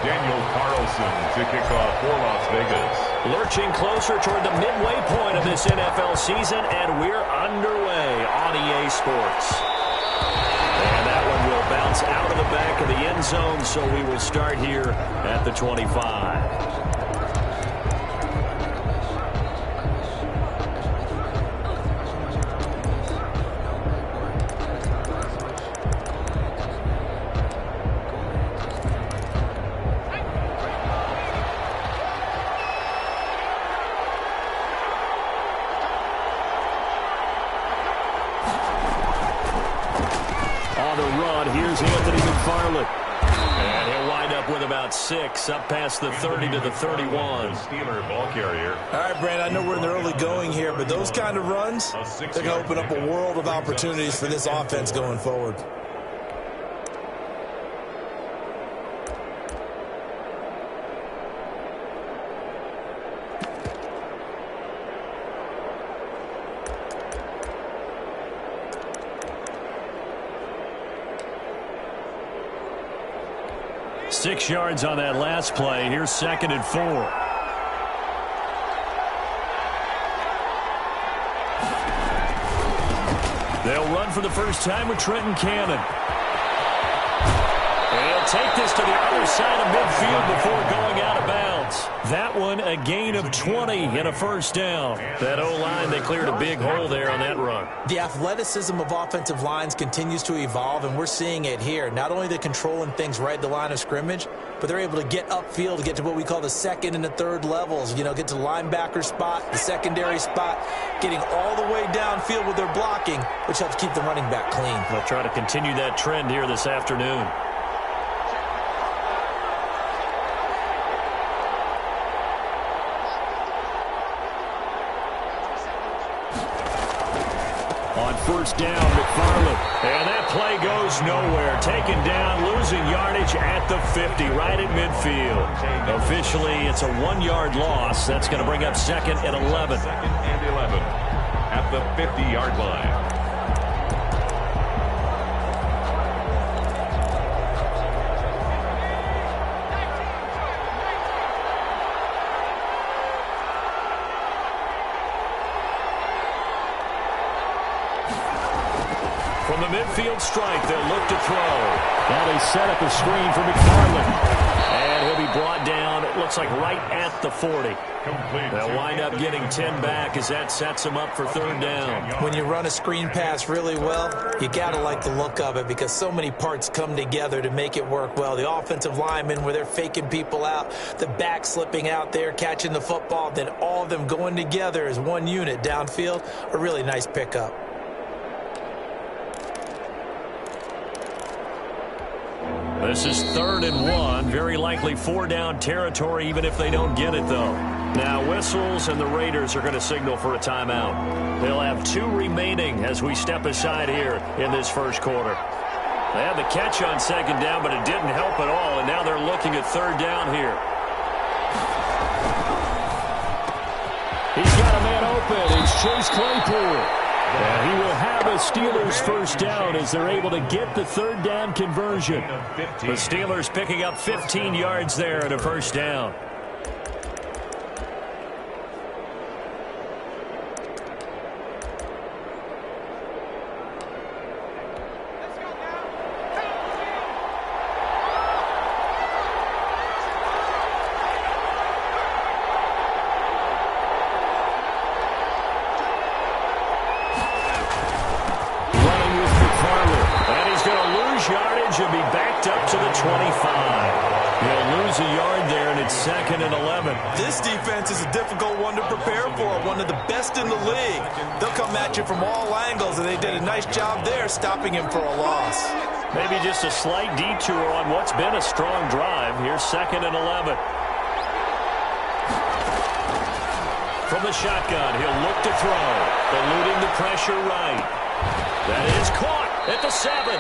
Daniel Carlson to kick off for Las Vegas. Lurching closer toward the midway point of this NFL season, and we're underway on EA Sports. And that one will bounce out of the back of the end zone, so we will start here at the 25. And he'll wind up with about 6 up past the 30 to the 31. Steeler ball carrier. All right, Brandon, I know we're in the early going here, but those kind of runs, they're going to open up a world of opportunities for this offense going forward. Six yards on that last play. Here's 2nd and 4. They'll run for the first time with Trenton Cannon. And he'll take this to the other side of midfield before going out of bounds. That one a gain of 20 and a first down. That O-line, they cleared a big hole there on that run. The athleticism of offensive lines continues to evolve, and we're seeing it here. Not only they're controlling things right at the line of scrimmage, but they're able to get upfield to get to what we call the second and the third levels. You know, get to the linebacker spot, the secondary spot, getting all the way downfield with their blocking, which helps keep the running back clean. They'll try to continue that trend here this afternoon. On first down, McFarland. And that play goes nowhere. Taken down, losing yardage at the 50, right at midfield. Officially, it's a 1-yard loss. That's going to bring up 2nd and 11. 2nd and 11 at the 50-yard line. From the midfield strike, they'll look to throw. Now they set up a screen for McFarland. And he'll be brought down, it looks like right at the 40. They'll wind up getting 10 back as that sets them up for 3rd down. When you run a screen pass really well, you got to like the look of it because so many parts come together to make it work well. The offensive linemen, where they're faking people out, the back slipping out there, catching the football, then all of them going together as one unit downfield, a really nice pickup. This is 3rd and 1. Very likely 4-down territory, even if they don't get it, though. Now, whistles, and the Raiders are going to signal for a timeout. They'll have 2 remaining as we step aside here in this first quarter. They had the catch on 2nd down, but it didn't help at all, and now they're looking at 3rd down here. He's got a man open. It's Chase Claypool. And he will have a Steelers first down as they're able to get the 3rd down conversion. The Steelers picking up 15 yards there at a first down. Should be backed up to the 25. He'll lose a yard there, and it's 2nd and 11. This defense is a difficult one to prepare for, one of the best in the league. They'll come at you from all angles, and they did a nice job there stopping him for a loss. Maybe just a slight detour on what's been a strong drive. Here's 2nd and 11. From the shotgun, he'll look to throw, eluding the pressure right. That is caught at the 7.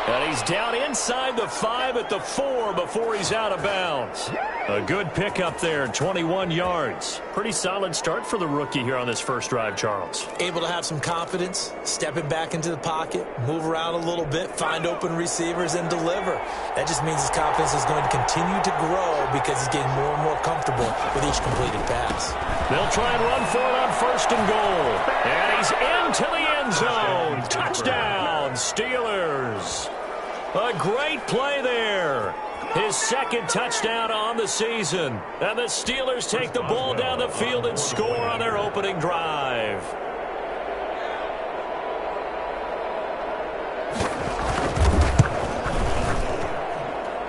And he's down inside the 5 at the 4 before he's out of bounds. A good pickup there, 21 yards. Pretty solid start for the rookie here on this first drive, Charles. Able to have some confidence, stepping back into the pocket, move around a little bit, find open receivers, and deliver. That just means his confidence is going to continue to grow because he's getting more and more comfortable with each completed pass. They'll try and run for it on 1st and goal. And he's into the end zone. Touchdown, Steelers. A great play there. His 2nd touchdown on the season. And the Steelers take the ball down the field and score on their opening drive.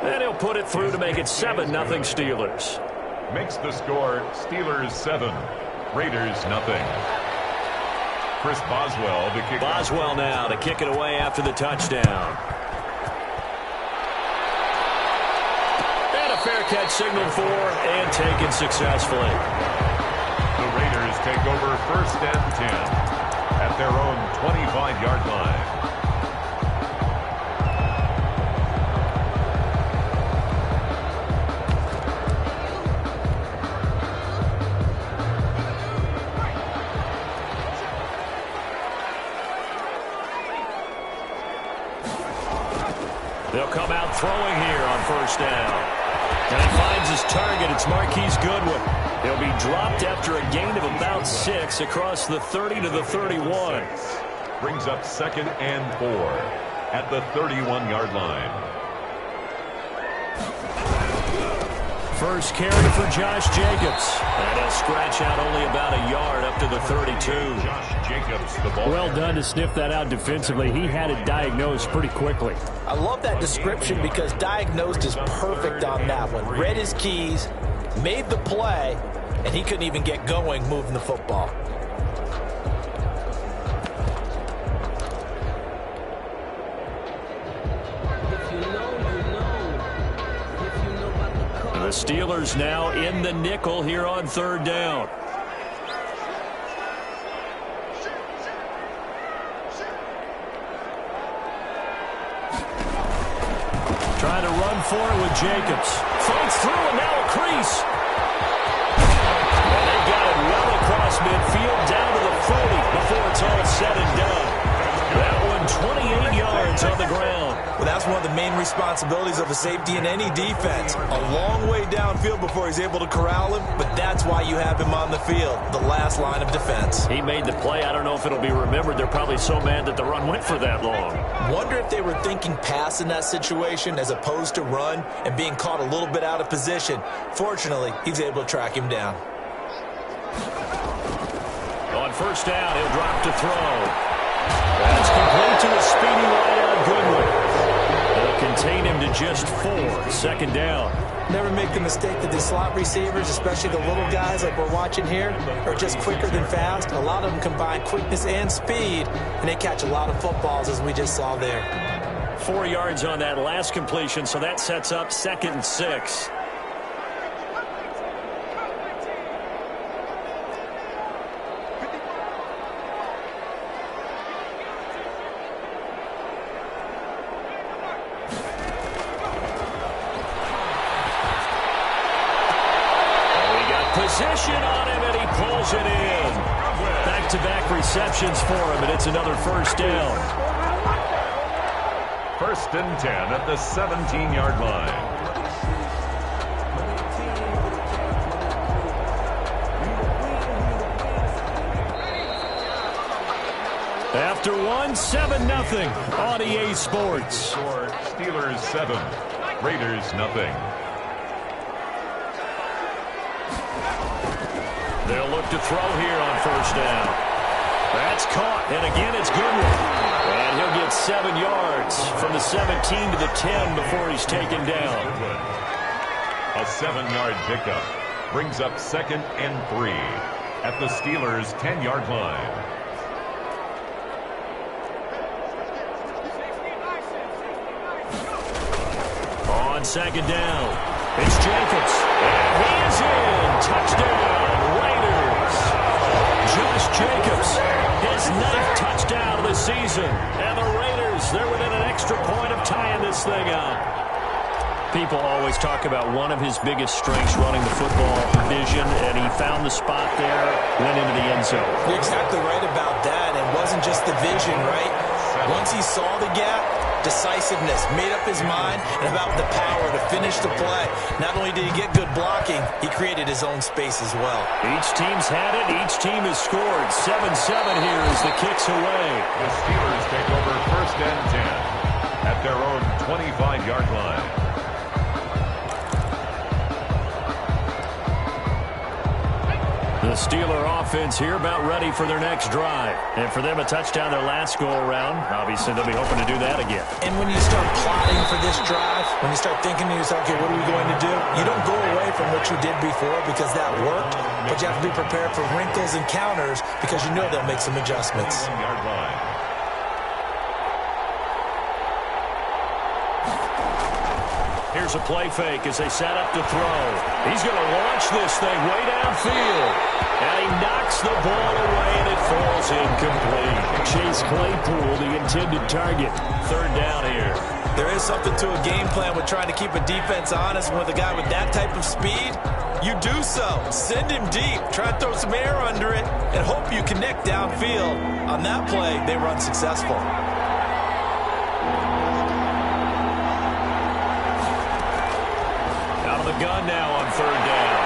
And he'll put it through to make it 7-0 Steelers. Makes the score Steelers 7, Raiders nothing. Chris Boswell to kick. Boswell now to kick it away after the touchdown. And a fair catch signaled for and taken successfully. The Raiders take over 1st and 10 at their own 25-yard line. They'll come out throwing here on 1st down. And he finds his target. It's Marquise Goodwin. He'll be dropped after a gain of about 6 across the 30 to the 31. Brings up 2nd and 4 at the 31-yard line. First carry for Josh Jacobs. And he'll scratch out only about a yard up to the 32. Josh Jacobs, the ball. Well done to sniff that out defensively. He had it diagnosed pretty quickly. I love that description because diagnosed is perfect on that one. Read his keys, made the play, and he couldn't even get going moving the football. The Steelers now in the nickel here on 3rd down. Trying to run for it with Jacobs. Fights through and now a crease. And they got it well across midfield down to the 40 before it's all said and done. That one 28 yards on the ground. Well, that's one of the main responsibilities of a safety in any defense. A long way downfield before he's able to corral him, but that's why you have him on the field, the last line of defense. He made the play. I don't know if it'll be remembered. They're probably so mad that the run went for that long. Wonder if they were thinking pass in that situation as opposed to run and being caught a little bit out of position. Fortunately, he's able to track him down. On 1st down, he'll drop to throw. That's complete to a speedy wide-out Goodwin. They'll contain him to just 4. 2nd down. Never make the mistake that the slot receivers, especially the little guys like we're watching here, are just quicker than fast. A lot of them combine quickness and speed, and they catch a lot of footballs, as we just saw there. 4 yards on that last completion, so that sets up 2nd and 6. Position on him, and he pulls it in. Back-to-back receptions for him, and it's another 1st down. 1st and 10 at the 17-yard line. After one, 7-0 on EA Sports. Score Steelers 7, Raiders nothing. They'll look to throw here on 1st down. That's caught, and again it's Goodwin. And he'll get 7 yards from the 17 to the 10 before he's taken down. A 7-yard pickup brings up 2nd and 3 at the Steelers' 10-yard line. On 2nd down, it's Jacobs. And he is in. Touchdown, Raiders. Josh Jacobs, his 9th touchdown of the season. And the Raiders, they're within an extra point of tying this thing up. People always talk about one of his biggest strengths running the football, vision, and he found the spot there, went into the end zone. You're exactly right about that. It wasn't just the vision, right? Once he saw the gap, decisiveness, made up his mind, and about the power to finish the play. Not only did he get good blocking, he created his own space as well. Each team's had it. Each team has scored. 7-7 here as the kick's away. The Steelers take over 1st and 10 at their own 25-yard line. The Steeler offense here about ready for their next drive. And for them, a touchdown their last go-around. Obviously, they'll be hoping to do that again. And when you start plotting for this drive, when you start thinking to yourself, okay, what are we going to do? You don't go away from what you did before because that worked, but you have to be prepared for wrinkles and counters because you know they'll make some adjustments. Yard line. Here's a play fake as they set up to throw. He's going to launch this thing way downfield. And he knocks the ball away, and it falls incomplete. Chase Claypool, the intended target. 3rd down here. There is something to a game plan with trying to keep a defense honest. With a guy with that type of speed, you do so. Send him deep. Try to throw some air under it and hope you connect downfield. On that play, they were unsuccessful. Gun now on 3rd down.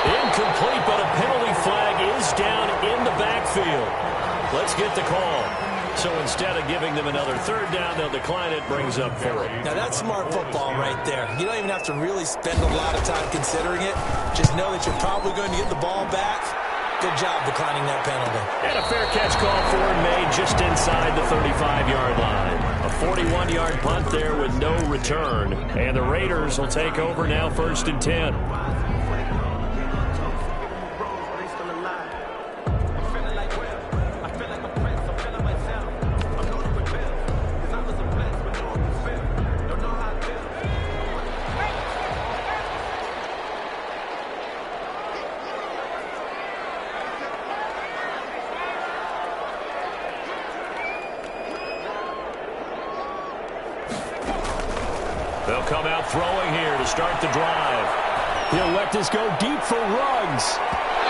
Incomplete, but a penalty flag is down in the backfield. Let's get the call. So instead of giving them another 3rd down, they'll decline it. Brings up 4th. Now that's smart football right there. You don't even have to really spend a lot of time considering it. Just know that you're probably going to get the ball back. Good job declining that penalty. And a fair catch call for it made just inside the 35-yard line. A 41-yard punt there with no return. And the Raiders will take over now 1st and 10. They'll come out throwing here to start the drive. He'll let this go deep for Ruggs.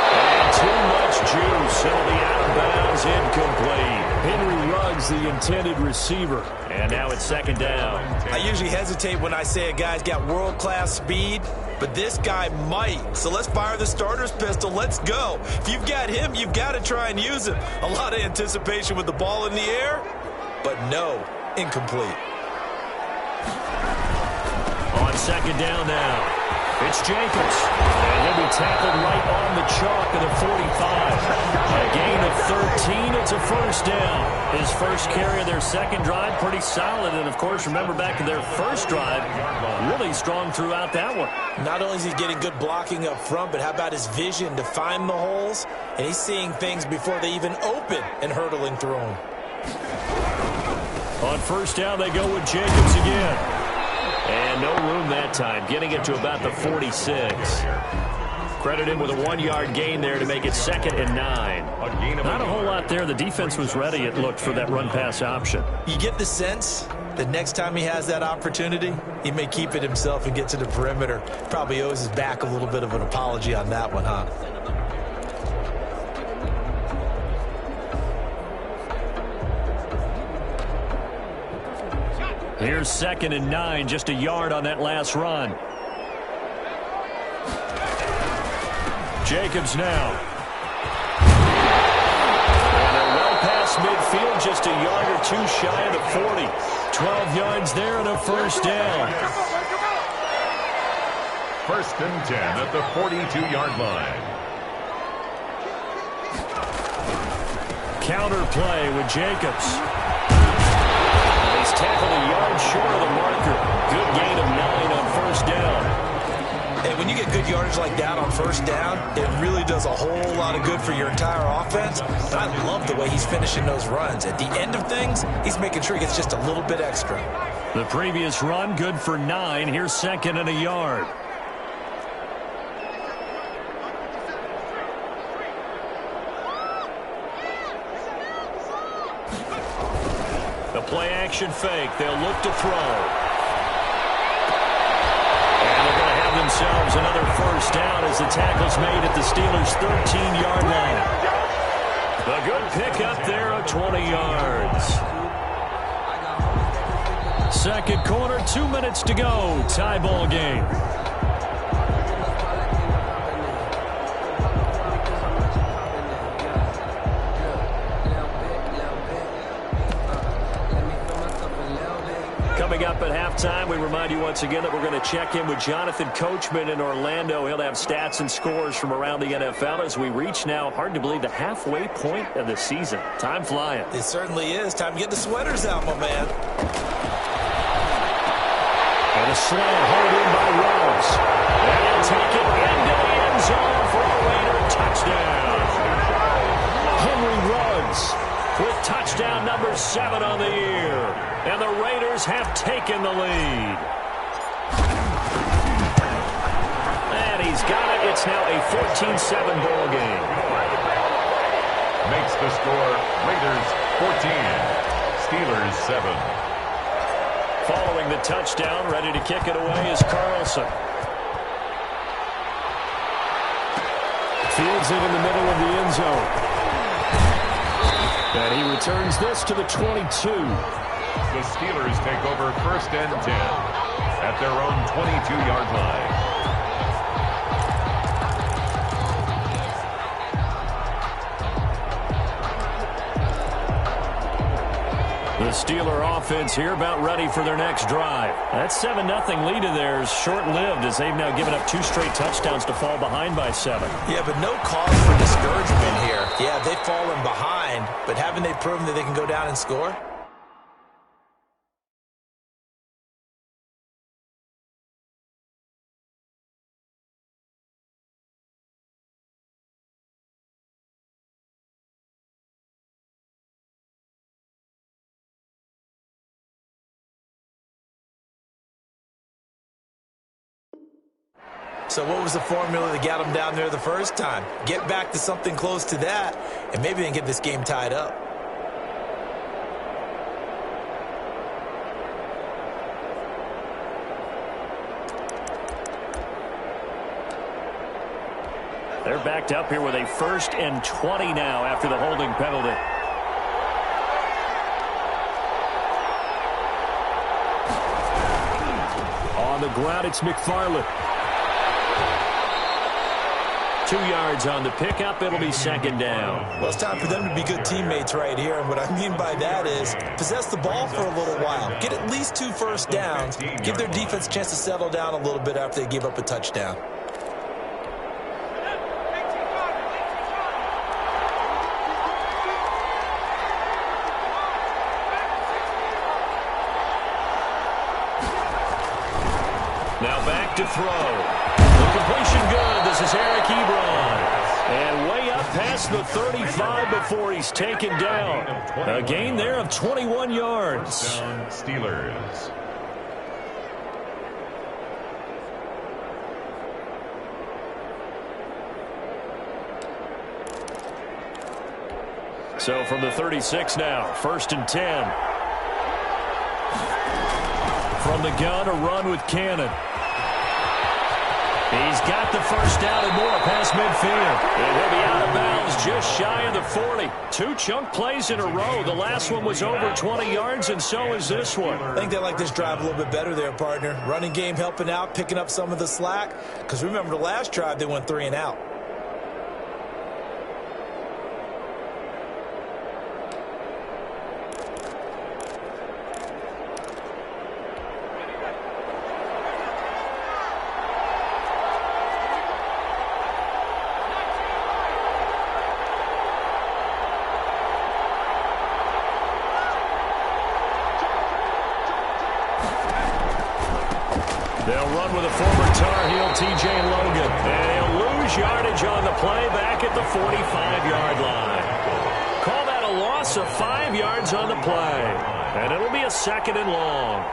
And too much juice. It'll be out of bounds, incomplete. Henry Ruggs, the intended receiver. And now it's 2nd down. I usually hesitate when I say a guy's got world-class speed, but this guy might. So let's fire the starter's pistol. Let's go. If you've got him, you've got to try and use him. A lot of anticipation with the ball in the air, but no, incomplete. On 2nd down now. It's Jacobs. And he'll be tackled right on the chalk of the 45. A gain of 13. It's a 1st down. His first carry of their 2nd drive, pretty solid. And, of course, remember back to their 1st drive, really strong throughout that one. Not only is he getting good blocking up front, but how about his vision to find the holes? And he's seeing things before they even open and hurdling through them. On 1st down, they go with Jacobs again. And no room that time, getting it to about the 46. Credit him with a 1-yard gain there to make it 2nd and 9. Not a whole lot there. The defense was ready, it looked, for that run-pass option. You get the sense that next time he has that opportunity, he may keep it himself and get to the perimeter. Probably owes his back a little bit of an apology on that one, huh? Here's 2nd and 9, just a yard on that last run. Jacobs now. And they're well past midfield, just a yard or two shy of the 40. 12 yards there and a 1st down. 1st and 10 at the 42-yard line. Counter play with Jacobs. He's tackled a yard short of the marker. Good gain of 9 on 1st down. And when you get good yardage like that on 1st down, it really does a whole lot of good for your entire offense. And I love the way he's finishing those runs. At the end of things, he's making sure he gets just a little bit extra. The previous run, good for 9. Here's 2nd and a yard. play-action fake. They'll look to throw. And they're going to have themselves another first down as the tackle's made at the Steelers' 13-yard line. A good pickup there of 20 yards. Second quarter, 2 minutes to go. Tie ball game. Coming up at halftime, we remind you once again that we're going to check in with Jonathan Coachman in Orlando. He'll have stats and scores from around the NFL as we reach now, hard to believe, the halfway point of the season. Time flying. It certainly is. Time to get the sweaters out, my man. And a slant hauled in by Ruggs. And he'll take it into the end zone for a Raider touchdown. Henry Ruggs with touchdown number 7 on the year. And the Raiders have taken the lead. And he's got it. It's now a 14-7 ball game. Makes the score Raiders 14, Steelers 7. Following the touchdown, ready to kick it away is Carlson. Fields it in the middle of the end zone. And he returns this to the 22. The Steelers take over first and 10 at their own 22-yard line. The Steeler offense here about ready for their next drive. That 7-0 lead of theirs short-lived as they've now given up 2 straight touchdowns to fall behind by 7. Yeah, but no cause for discouragement here. Yeah, they've fallen behind, but haven't they proven that they can go down and score? So what was the formula that got them down there the first time? Get back to something close to that, and maybe they can get this game tied up. They're backed up here with a 1st and 20 now after the holding penalty. On the ground, it's McFarland. 2 yards on the pickup. It'll be 2nd down. Well, it's time for them to be good teammates right here. And what I mean by that is possess the ball for a little while. Get at least 2 first downs. Give their defense a chance to settle down a little bit after they give up a touchdown. Now back to throw. The completion good. This is Eric Ebron. And way up past the 35 before he's taken down. A gain there of 21 yards. Steelers. So from the 36 now, 1st and 10. From the gun, a run with Cannon. He's got the first down and more past midfield. And he'll be out of bounds just shy of the 40. 2 chunk plays in a row. The last one was over 20 yards, and so is this one. I think they like this drive a little bit better there, partner. Running game helping out, picking up some of the slack. Because remember, the last drive, they went 3 and out. They'll run with a former Tar Heel, T.J. Logan. And they'll lose yardage on the play back at the 45-yard line. Call that a loss of 5 yards on the play. And it'll be a 2nd and long.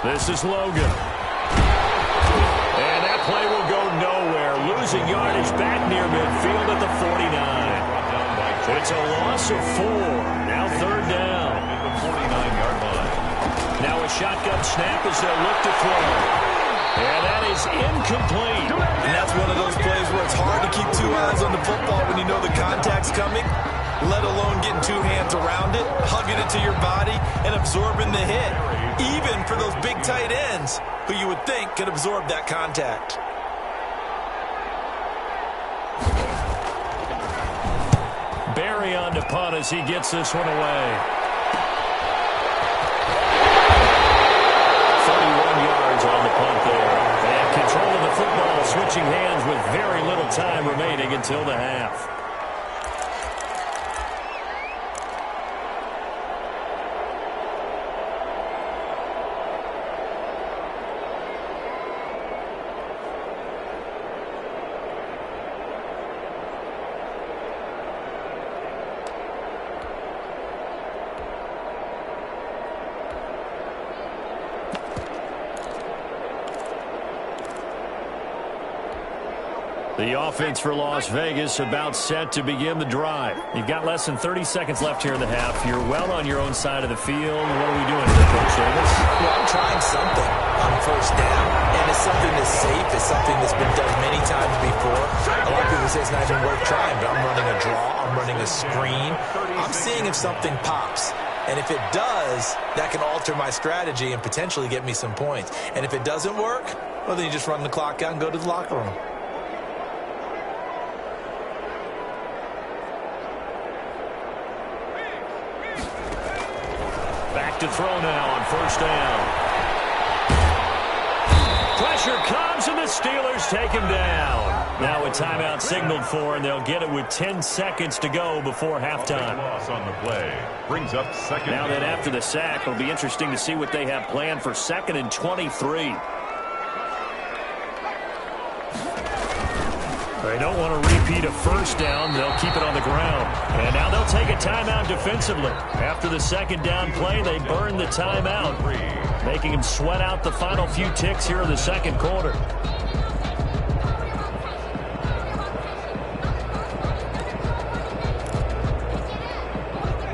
This is Logan. And that play will go nowhere. Losing yardage back near midfield at the 49. It's a loss of 4. Now 3rd down. 49-yard line. Now a shotgun snap as they'll look to throw. And that is incomplete. And that's one of those plays where it's hard to keep two eyes on the football when you know the contact's coming, let alone getting two hands around it, hugging it to your body, and absorbing the hit, even for those big tight ends who you would think could absorb that contact. Barry on to punt as he gets this one away. 31 yards on the punt there. And control of the football, switching hands with very little time remaining until the half. The offense for Las Vegas about set to begin the drive. You've got less than 30 seconds left here in the half. You're well on your own side of the field. What are we doing here, Coach Davis? Well, I'm trying something on first down, and it's something that's safe. It's something that's been done many times before. A lot of people say it's not even worth trying, but I'm running a draw. I'm running a screen. I'm seeing if something pops. And if it does, that can alter my strategy and potentially get me some points. And if it doesn't work, well, then you just run the clock out and go to the locker room. Back to throw now on first down. Pressure comes, and the Steelers take him down. Now a timeout signaled for, and they'll get it with 10 seconds to go before halftime. Loss on the play brings up second. Now then, after the sack, it'll be interesting to see what they have planned for 2nd and 23. They don't want to repeat a first down. They'll keep it on the ground. And now they'll take a timeout defensively. After the second down play, they burn the timeout, making them sweat out the final few ticks here in the second quarter.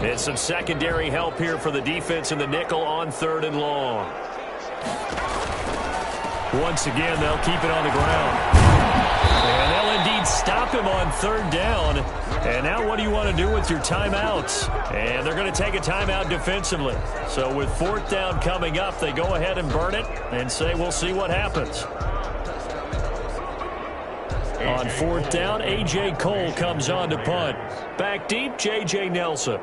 It's some secondary help here for the defense in the nickel on 3rd and long. Once again, they'll keep it on the ground. And they'll indeed stop him on 3rd down. And now what do you want to do with your timeouts? And they're going to take a timeout defensively. So with 4th down coming up, they go ahead and burn it and say we'll see what happens. On 4th down, A.J. Cole comes on to punt. Back deep, J.J. Nelson.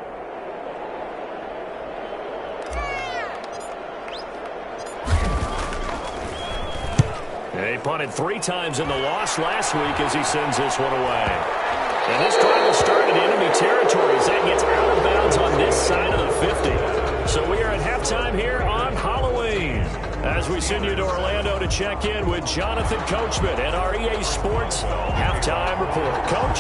He punted 3 times in the loss last week as he sends this one away. And this drive will start in enemy territory as that gets out of bounds on this side of the 50. So we are at halftime here on Halloween as we send you to Orlando to check in with Jonathan Coachman at our EA Sports Halftime Report. Coach,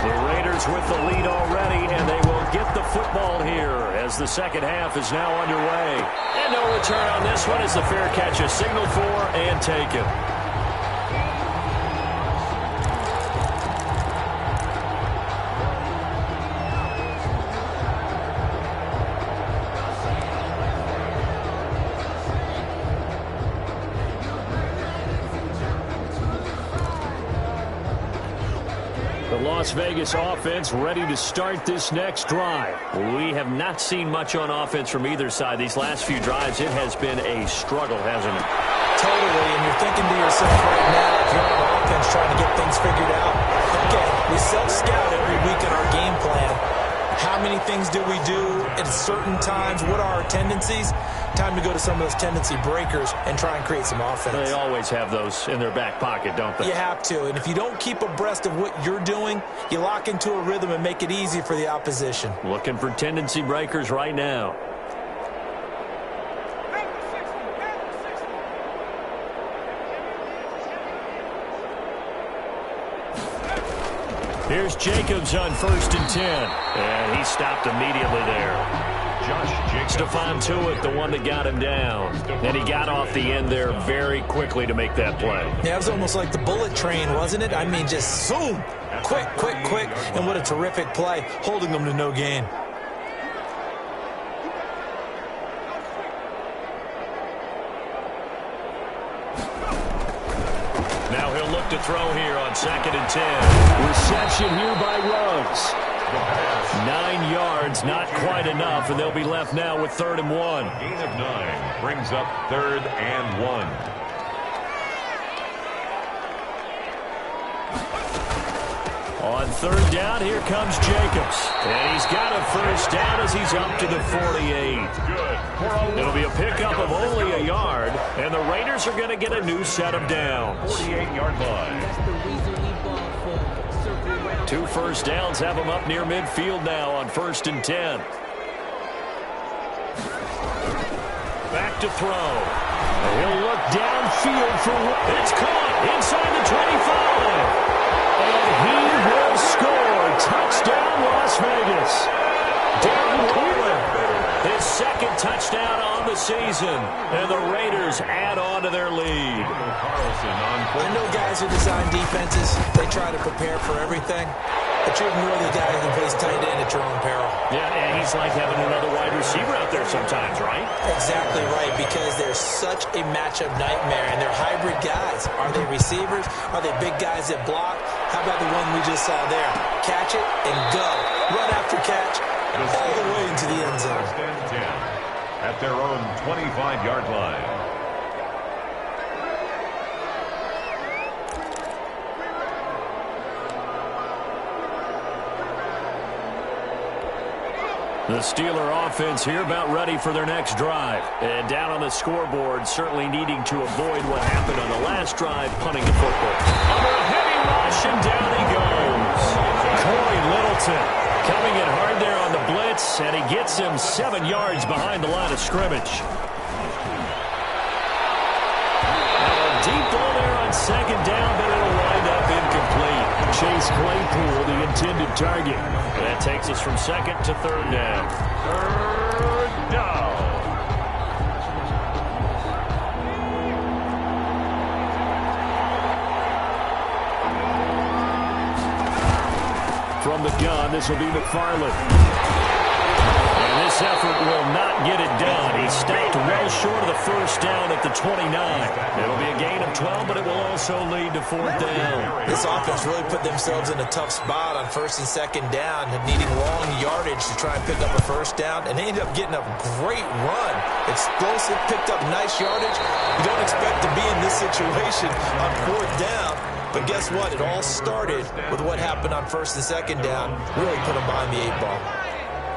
the Raiders with the lead already, and they will get the football here as the second half is now underway. And no return on this one as the fair catch is signaled for and taken. Las Vegas offense ready to start this next drive. We have not seen much on offense from either side. These last few drives, it has been a struggle, hasn't it? Totally, and you're thinking to yourself right now, if you're on offense trying to get things figured out, okay, we self-scout every week in our game plan. How many things do we do at certain times? What are our tendencies? Time to go to some of those tendency breakers and try and create some offense. They always have those in their back pocket, don't they? You have to, and if you don't keep abreast of what you're doing, you lock into a rhythm and make it easy for the opposition. Looking for tendency breakers right now. Here's Jacobs on 1st and 10. And he stopped immediately there. Stephon Tuitt, the one that got him down. And he got off the end there very quickly to make that play. Yeah, it was almost like the bullet train, wasn't it? I mean, just zoom. Quick, quick, quick. And what a terrific play, holding them to no gain. Now he'll look to throw here on 2nd and 10. Reception here by Ruggs. 9 yards, not quite enough, and they'll be left now with 3rd and 1. Gain of 9 brings up 3rd and 1. On 3rd down, here comes Jacobs. And he's got a first down as he's up to the 48. It'll be a pickup of only a yard, and the Raiders are going to get a new set of downs. 48-yard line. 2 first downs have them up near midfield now on 1st and 10. Back to throw. He'll look downfield for... It's caught inside the 25. And he will score. Touchdown, Las Vegas. Darren Waller, his 2nd touchdown on the season. And the Raiders add on to their lead. I know guys who design defenses, they try to prepare for everything. But you ignore the guy who plays tight end at your own peril. Yeah, and he's like having another wide receiver out there sometimes, right? Exactly right, because they're such a matchup nightmare, and they're hybrid guys. Are they receivers? Are they big guys that block? How about the one we just saw there? Catch it and go. Run after catch all the way into the end zone. 1st and 10 at their own 25-yard line. The Steeler offense here about ready for their next drive. And down on the scoreboard, certainly needing to avoid what happened on the last drive, punting the football. Under a heavy rush, and down he goes. Corey Littleton coming in hard there on the blitz, and he gets him 7 yards behind the line of scrimmage. Now a deep ball there on 2nd down, but it'll wind up incomplete. Chase Claypool, the intended target. And that takes us from 2nd to 3rd down. 3rd down. From the gun, this will be McFarland. And this effort will not get it done. He stopped well short of the first down at the 29. It'll be a gain of 12, but it will also lead to 4th down. This offense really put themselves in a tough spot on 1st and 2nd down, needing long yardage to try and pick up a first down, and they ended up getting a great run. Explosive, picked up nice yardage. You don't expect to be in this situation on 4th down, but guess what? It all started with what happened on 1st and 2nd down. Really put them behind the 8 ball.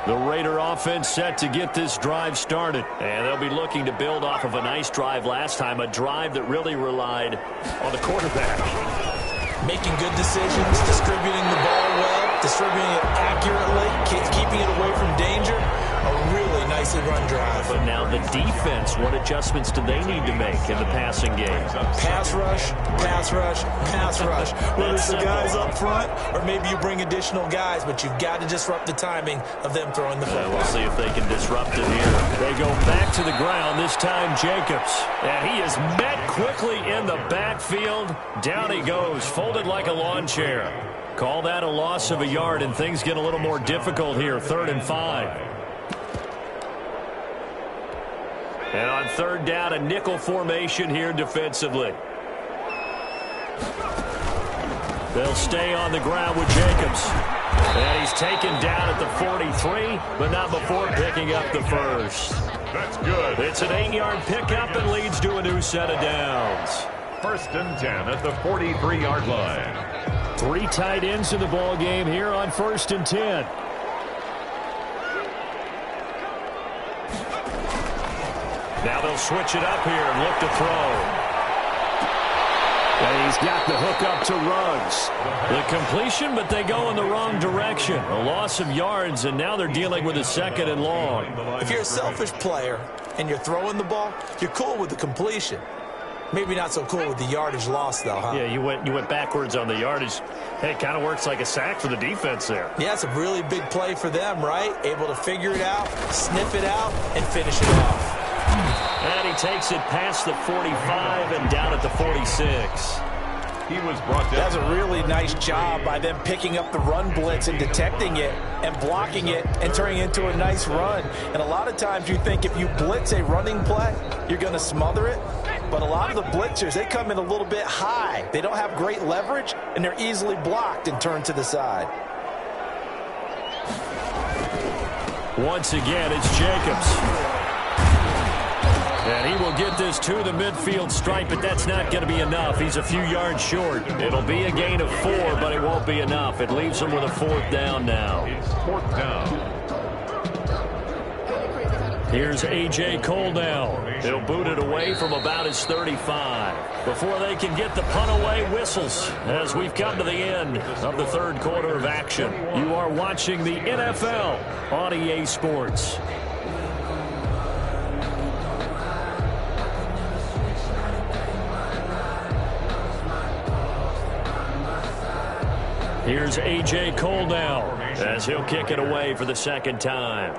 The Raider offense set to get this drive started. And they'll be looking to build off of a nice drive last time, a drive that really relied on the quarterback. Making good decisions, distributing the ball well, distributing it accurately, keeping it away from danger. A really nicely run drive. But now the defense, what adjustments do they need to make in the passing game? Pass rush, pass rush, pass rush. Whether it's the guys up front or maybe you bring additional guys, but you've got to disrupt the timing of them throwing the football. We'll see if they can disrupt it here. They go back to the ground, this time Jacobs. And he is met quickly in the backfield. Down he goes, folded like a lawn chair. Call that a loss of a yard, and things get a little more difficult here, 3rd and 5. And on 3rd down, a nickel formation here defensively. They'll stay on the ground with Jacobs. And he's taken down at the 43, but not before picking up the first. That's good. It's an 8-yard pickup and leads to a new set of downs. 1st and 10 at the 43-yard line. 3 tight ends in the ball game here on 1st and 10. Now they'll switch it up here and look to throw. And he's got the hook up to Ruggs. The completion, but they go in the wrong direction. A loss of yards, and now they're dealing with a 2nd and long. If you're a selfish player and you're throwing the ball, you're cool with the completion. Maybe not so cool with the yardage loss, though, huh? Yeah, you went backwards on the yardage. Hey, it kind of works like a sack for the defense there. Yeah, it's a really big play for them, right? Able to figure it out, sniff it out, and finish it off. And he takes it past the 45 and down at the 46. He was brought down. That's a really nice job by them picking up the run blitz and detecting it and blocking it and turning it into a nice run. And a lot of times you think if you blitz a running play, you're going to smother it. correct, but a lot of the blitzers, they come in a little bit high. They don't have great leverage, and they're easily blocked and turned to the side. Once again, it's Jacobs. And he will get this to the midfield stripe, but that's not going to be enough. He's a few yards short. It'll be a gain of 4, but it won't be enough. It leaves him with a 4th down now. It's 4th down. Here's A.J. Cole now. He'll boot it away from about his 35. Before they can get the punt away, whistles as we've come to the end of the 3rd quarter of action. You are watching the NFL on EA Sports. Here's A.J. Cole now as he'll kick it away for the 2nd time.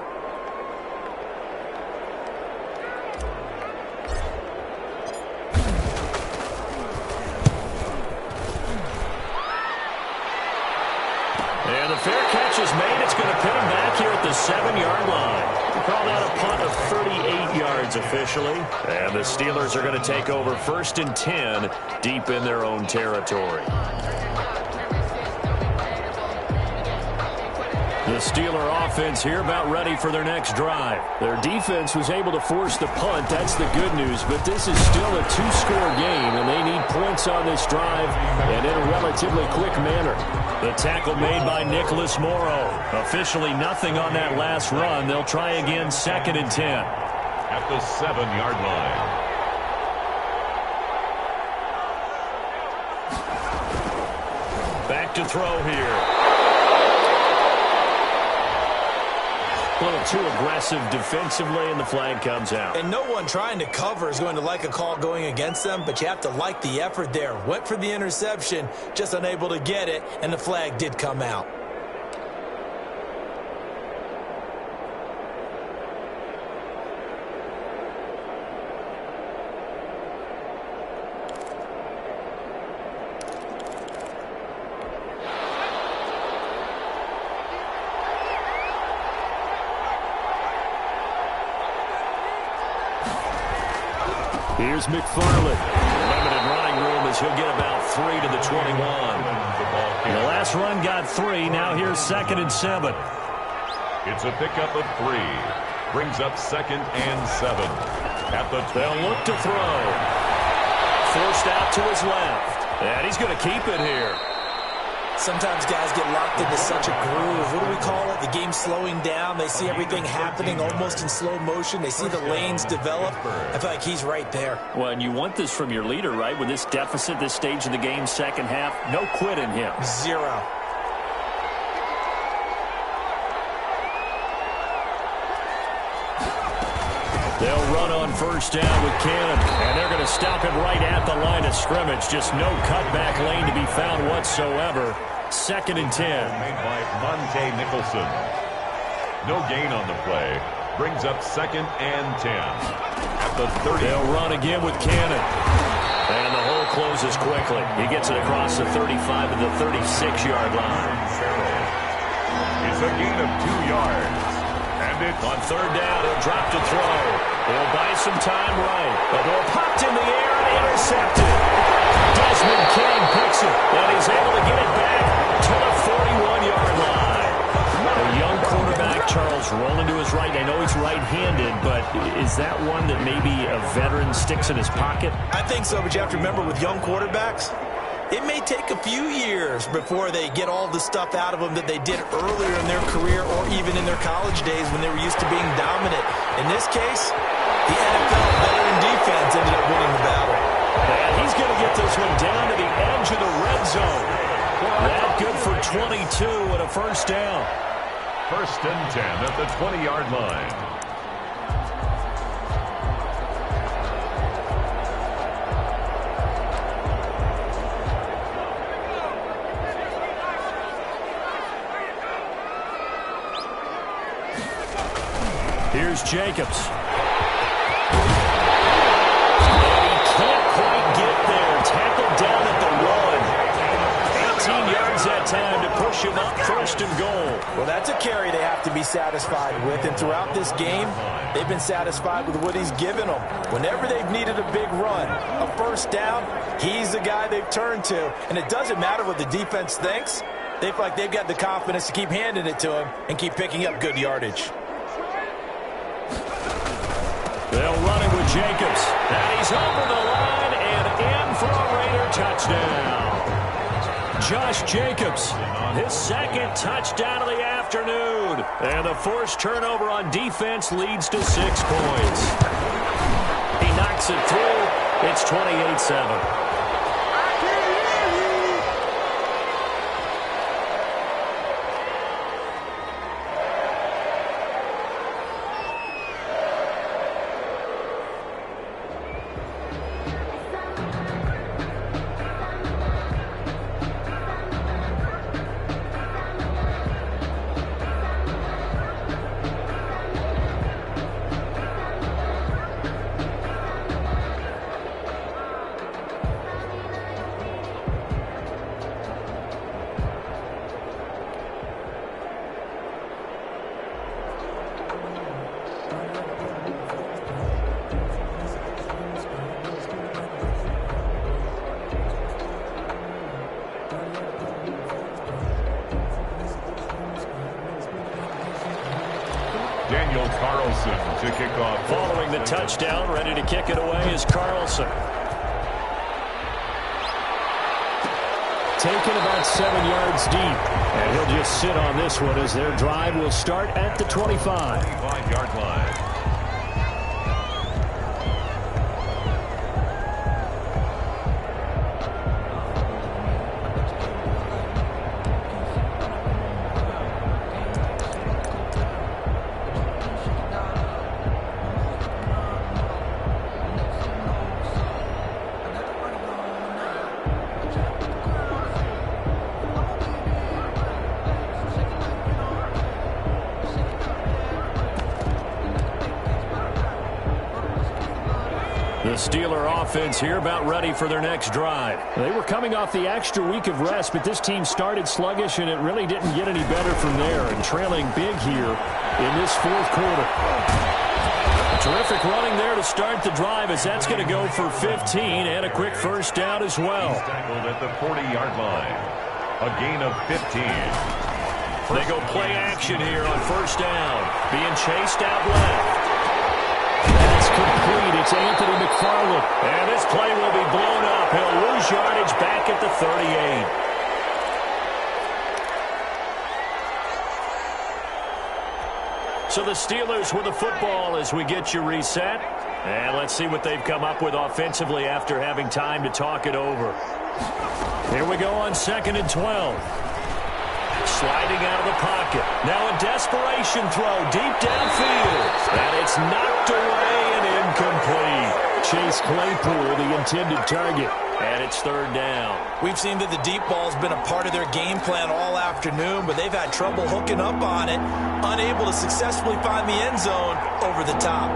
And the fair catch is made. It's going to pin him back here at the 7-yard line. We call that a punt of 38 yards officially. And the Steelers are going to take over 1st and 10 deep in their own territory. The Steeler offense here about ready for their next drive. Their defense was able to force the punt. That's the good news. But this is still a 2-score game, and they need points on this drive and in a relatively quick manner. The tackle made by Nicholas Morrow. Officially nothing on that last run. They'll try again 2nd and 10. At the 7-yard line. Back to throw here. A little too aggressive defensively, and the flag comes out. And no one trying to cover is going to like a call going against them, but you have to like the effort there. Went for the interception, just unable to get it, and the flag did come out. Here's McFarland. Limited running room as he'll get about 3 to the 21. The last run got 3. Now here's 2nd and 7. It's a pickup of 3. Brings up 2nd and 7. At the they'll look to throw. Forced out to his left. And he's going to keep it here. Sometimes guys get locked into such a groove. What do we call it? The game's slowing down. They see everything happening almost in slow motion. They see the lanes develop. I feel like he's right there. Well, and you want this from your leader, right? With this deficit, this stage of the game, 2nd half, no quit in him. 0. They'll run on 1st down with Cannon, and they're going to stop him right at the line of scrimmage. Just no cutback lane to be found whatsoever. 2nd and 10. Made by Monte Nicholson. No gain on the play. Brings up 2nd and 10. At the 30. They'll run again with Cannon. And the hole closes quickly. He gets it across the 35 to the 36-yard line. It's a gain of 2 yards. And it's on 3rd down. He'll drop to throw. He'll buy some time right. The ball popped in the air and intercepted. Desmond King picks it, and he's able to get it back to the 41-yard line. A young quarterback, Charles, rolling to his right. I know he's right-handed, but is that one that maybe a veteran sticks in his pocket? I think so, but you have to remember with young quarterbacks, it may take a few years before they get all the stuff out of them that they did earlier in their career or even in their college days when they were used to being dominant. In this case, the NFL veteran defense ended up winning the battle. And he's going to get this one down to the edge of the red zone. That good for 22 and a 1st down. 1st and 10 at the 20-yard line. Here's Jacobs. And he can't quite get there. Tackled down at the 1. 18 yards that time to push him up 1st and goal. Well, that's a carry they have to be satisfied with, and throughout this game, they've been satisfied with what he's given them. Whenever they've needed a big run, a first down, he's the guy they've turned to. And it doesn't matter what the defense thinks. They feel like they've got the confidence to keep handing it to him and keep picking up good yardage. They'll run it with Jacobs. And he's over the line and in for a Raider touchdown. Josh Jacobs, his second touchdown of the afternoon. And the forced turnover on defense leads to 6 points. He knocks it through. It's 28-7. To kick off. Following the touchdown, ready to kick it away is Carlson. Taken about 7 yards deep. And he'll just sit on this one as their drive will start at the 25. 25-yard line. The Steeler offense here about ready for their next drive. They were coming off the extra week of rest, but this team started sluggish, and it really didn't get any better from there, and trailing big here in this fourth quarter. Terrific running there to start the drive, as that's going to go for 15 and a quick first down as well. He's tackled at the 40-yard line. A gain of 15. They go play action here on first down. Being chased out left. That's complete. It's Anthony McFarland. And this play will be blown up. He'll lose yardage back at the 38. So the Steelers with the football as we get you reset. And let's see what they've come up with offensively after having time to talk it over. Here we go on 2nd and 12. Sliding out of the pocket. Now a desperation throw deep downfield. And it's knocked away and incomplete. Chase Claypool, the intended target. And it's 3rd down. We've seen that the deep ball's been a part of their game plan all afternoon, but they've had trouble hooking up on it, unable to successfully find the end zone over the top.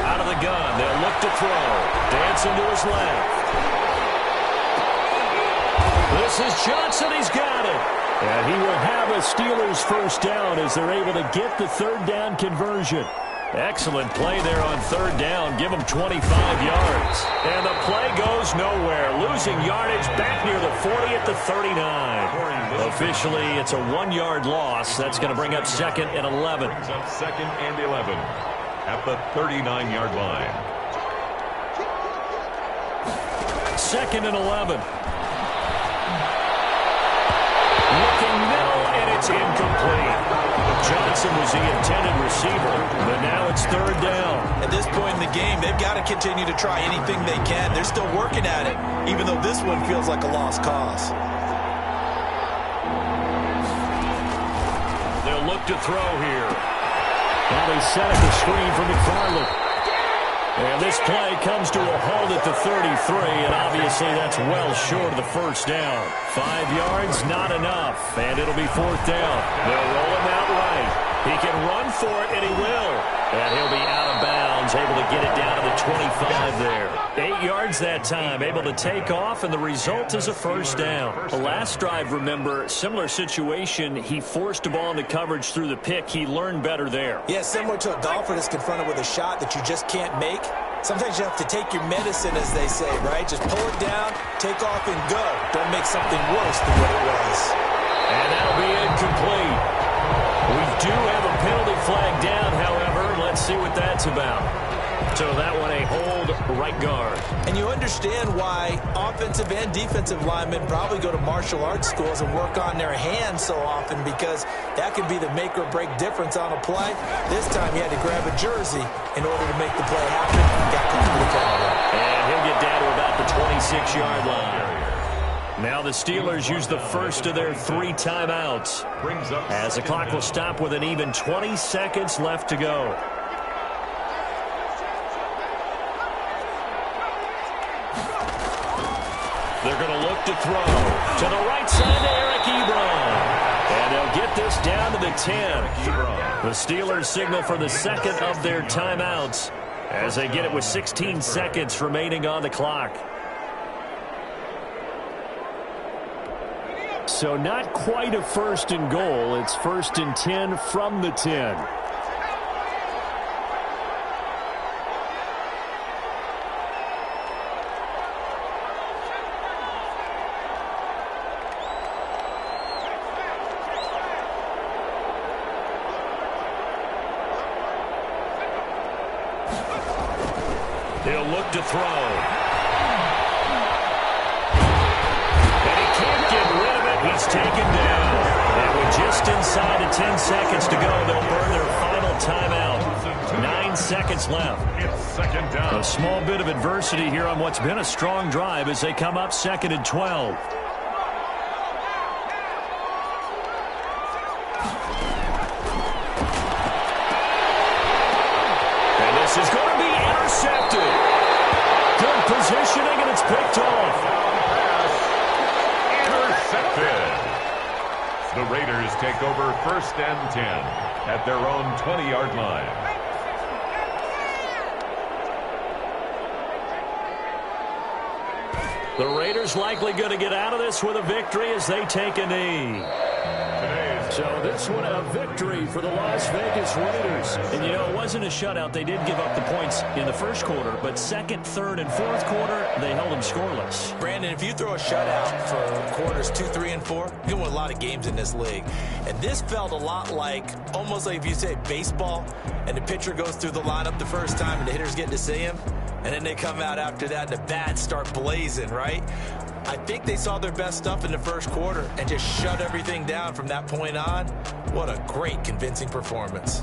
Out of the gun, they'll look to throw. Dancing to his left. This is Johnson. He's got it. And he will have a Steelers first down as they're able to get the 3rd down conversion. Excellent play there on 3rd down. Give them 25 yards. And the play goes nowhere. Losing yardage back near the 40 at the 39. Officially, it's a 1-yard loss. That's going to bring up 2nd and 11. Brings up 2nd and 11 at the 39-yard line. 2nd and 11. Looking middle, and it's incomplete. Johnson was the intended receiver, but now it's 3rd down. At this point in the game, they've got to continue to try anything they can. They're still working at it, even though this one feels like a lost cause. They'll look to throw here. Now they set up the screen for McFarland. And this play comes to a halt at the 33, and obviously that's well short of the first down. 5 yards, not enough, and it'll be 4th down. They'll roll him out right. He can run for it, and he will. And he'll be out of bounds is able to get it down to the 25 there. 8 yards that time, able to take off, and the result is a first down. The last drive, remember, similar situation. He forced a ball into coverage through the pick. He learned better there. Yeah, similar to a golfer that's confronted with a shot that you just can't make. Sometimes you have to take your medicine, as they say, right? Just pull it down, take off, and go. Don't make something worse than what it was. And that'll be incomplete. We do have a penalty flag down, however. Let's see what that's about. So that one a hold right guard. And you understand why offensive and defensive linemen probably go to martial arts schools and work on their hands so often, because that could be the make or break difference on a play. This time he had to grab a jersey in order to make the play happen. Got to the penalty. And he'll get down to about the 26-yard line. Now the Steelers use the first of their 3 timeouts, as the clock will stop with an even 20 seconds left to go. They're going to look to throw to the right side to Eric Ebron. And they'll get this down to the 10. The Steelers signal for the second of their timeouts as they get it with 16 seconds remaining on the clock. So not quite a first and goal. It's 1st and 10 from the 10. He'll look to throw. And he can't get rid of it. He's taken down. And with just inside of 10 seconds to go, they'll burn their final timeout. 9 seconds left. It's second down. A small bit of adversity here on what's been a strong drive as they come up 2nd and 12. And this is going to be intercepted. Good positioning, and it's picked off. Intercepted. The Raiders take over 1st and 10 at their own 20-yard line. The Raiders likely going to get out of this with a victory as they take a knee. So this one a victory for the Las Vegas Raiders. And, you know, it wasn't a shutout. They did give up the points in the first quarter, but second, third, and fourth quarter, they held them scoreless. Brandon, if you throw a shutout for quarters 2, 3, and 4, you can win a lot of games in this league. And this felt a lot like, almost like if you say baseball, and the pitcher goes through the lineup the first time and the hitters get to see him, and then they come out after that and the bats start blazing, right? I think they saw their best stuff in the first quarter and just shut everything down from that point on. What a great, convincing performance.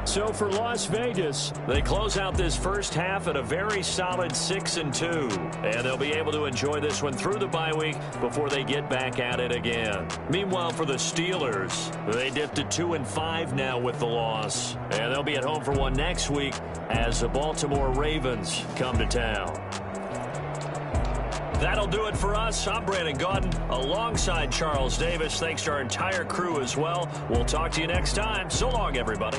So for Las Vegas, they close out this first half at a very solid 6-2. And they'll be able to enjoy this one through the bye week before they get back at it again. Meanwhile, for the Steelers, they dipped to 2-5 now with the loss. And they'll be at home for one next week as the Baltimore Ravens come to town. That'll do it for us. I'm Brandon Gaudin alongside Charles Davis. Thanks to our entire crew as well. We'll talk to you next time. So long, everybody.